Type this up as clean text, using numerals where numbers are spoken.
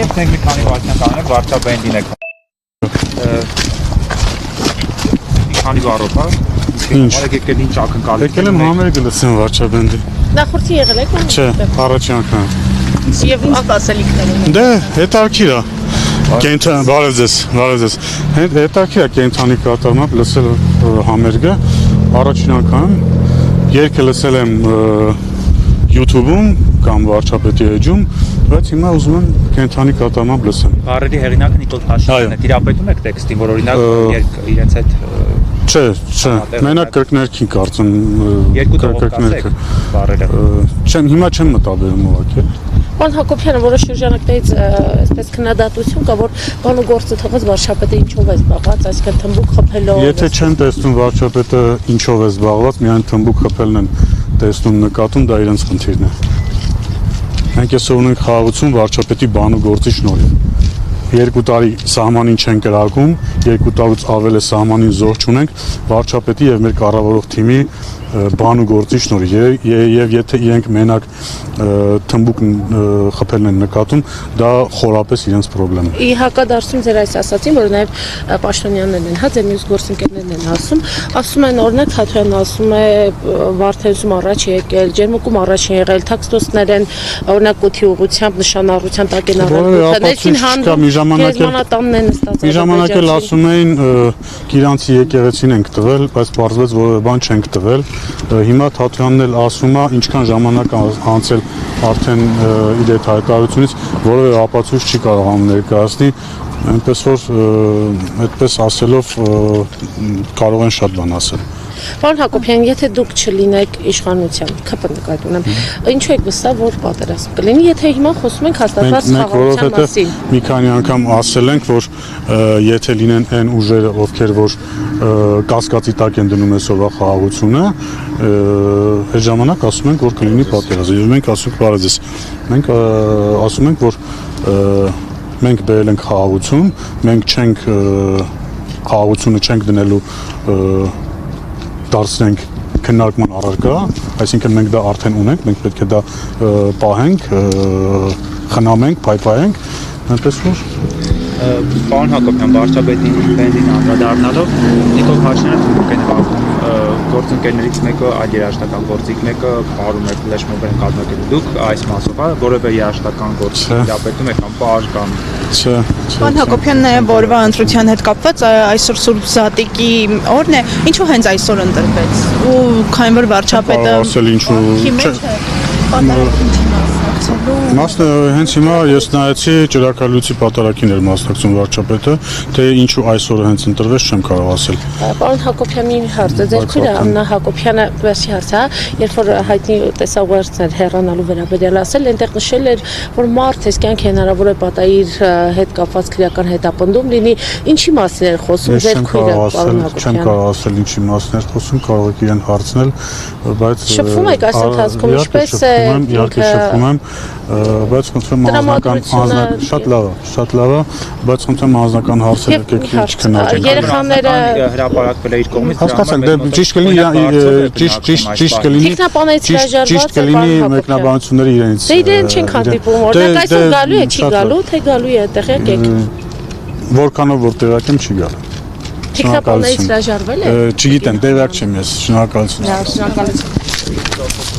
Մենք մի քանի վարքյան կանենք վարչաբենդին եք։ Մի քանի բառով, հա։ Ինչ։ Եկել ինչ ակնկալիք։ Եկել եմ համերգը լսեմ վարչաբենդի։ Նախորդի եղել եք ո՞ւմ։ Չէ, առաջին անգամ։ Եվ ինչ սպասելիքներ ունեք։ Դե, հետաքրքիր է։ Կենթան, բարև ձեզ։ Հետաքրքիր է կենթանի կատարմամբ լսել համերգը առաջին անգամ։ Երգը լսել եմ YouTube-ում կամ վարչապետի էջում, բայց հիմա ուզում եմ կենթանի կատարմամբ լսեմ։ Բառերի հեղինակը Նիկոլ Փաշինյանն է։ Տիրապետում եք տեքստին, որ օրինակ իրենց հետ Չէ, մենակ կրկներքին կարծեմ երկու տողով կասեք բառերը։ Չեմ, հիմա չեմ մտաբերում ուղղակի։ Պարոն Հակոբյանը որոշ շրջանակներից այսպես քննադատություն կա, որ բանու գործը թողած վարչապետը ինչով է զբաղված, այսինքն թմբուկ խփելով։ Եթե չեն տեսնում վարչապետը ինչով է զբաղված, միայն թմբուկ խփելն են տեսնում նկատում, դա իրենց խնդիրն է։ Մենք այսօր ունենք խաղաղություն վարչապետի բանու գործի շնորհիվ։ 2 տարի սահմանին չեն կրակում, 2 տարուց ավել է սահմանին զոհ չունենք վարչապետի եւ մեր կառավարող թիմի բանու գործի շնորհիվ եւ եթե իրենք մենակ թմբուկ խփելն են նկատում, դա խորապես իրենց խնդրեմ է։ Ի հակադարձում ձեր այս ասացին, որ նաեւ Պաշտոնյաններն են, հա, ձեր մյուս գործընկերներն են ասում են օրինակ Թաթոյանն ասում է Վարդենիսում առաջ եկել, Ջերմուկում առաջ են եղել, տաքստոսներ են օրինակ կոթի ուղղությամբ նշանառության տակ են առել, դեցին հանդիպ Գերմանատանն են ստացել։ Մի ժամանակ էլ ասում էին Գիրանցի եկեղեցին ենք տվել, բայց բարձվեց որևէ բան չենք տվել։ Հիմա Թաթոյանն էլ ասում է, ինչքան ժամանակ անցել արդեն իր այդ հայտարարությունից որևէ ապացույց չի կարողանում ներկայացնի, այնպես որ այդպես ասելով կարող են շատ բան ասել։ Պարոն Հակոբյան, եթե դուք չլինեք իշխանության, ԿՊ նկատի ունեմ, ինչու եք վստահ, որ պատերազմ կլինի, եթե հիմա խոսում ենք հաստատված խաղաղության մասին։ Մի քանի անգամ ասել ենք, որ եթե լինեն այն ուժերը, ովքեր որ կասկածի տակ են դնում այսօրվա խաղաղությունը, այդ ժամանակ ասում ենք, որ կլինի պատերազմ։ Եվ մենք ասում ենք, բարև ձեզ, մենք ասում ենք, որ մենք բերել ենք խաղաղություն, մենք չենք խաղաղությունը չենք դնելու դարձնենք քննարկման առարկա, այսինքն մենք դա արդեն ունենք, մենք պետք է դա պահենք, խնամենք, փայփայենք, այնպես որ Պարոն Հակոբյան, վարչապետին բենդին անդրադառնալով Նիկոլ Փաշինյանը թմբուկ է նվագում գործընկերներից մեկը, այլ երաժշտական գործիք մեկը բարում է ֆլեշմոբը կազմակերպել դուք այս մասով, որևէ երաժշտական գործ տիրապետում եք կամ պար կամ Չէ։ Պարոն Հակոբյան, նաև օրվա ընտրության հետ կապված այսօր Սուրբ Զատիկի օրն է, ինչու հենց այսօր ընտրվեց։ Ու քանի որ վարչապետը ասել ինչու Մասը հենց հիմա ես նայեցի Ճրակալույցի պատարագին էր մասնակցում վարչապետը, թե ինչու այսօր հենց ընտրվեց չեմ կարող ասել։ Պարոն Հակոբյանի հարցը, ձեր քույրը Աննա Հակոբյանը վերջի հարցը, երբ որ հայտնի տեսաուղերձներ հեռանալու վերաբերյալ ասել, այնտեղ նշել էր, որ մարդ այս կյանքի հնարավոր է պատահի իր հետ կապված քրեական հետապնդում լինի, ինչի մասին էր խոսում ձեր քույրը, պարոն Հակոբյանը։ Չեմ կարող ասել ինչի մասին էր խոսում, կարող եք իրեն հարցնել, բայց շփվում եք այս ընթացքում, ինչպես է իհարկե շփվում եմ, բայց խնդրեմ շատ լավ է, բայց խնդրեմ անձնական հարցեր եկեք չքննարկենք։ Երեխաները հրապարակվել է իր կողմից հասկացանք, դե ճիշտ կլինի մեկնաբանությունները իրենից։ Դե իրեն չենք հանդիպում, օրինակ այսօր գալու է, չի գալու, թե գալու է, տեղյակ եք։ Որքանով որ տեղյակ եմ, չի գալու։ Տեխնապաներից հրաժարվել է։ Չգիտեմ, տեղյակ չեմ ես, շնորհակալություն։ Շնորհակալություն։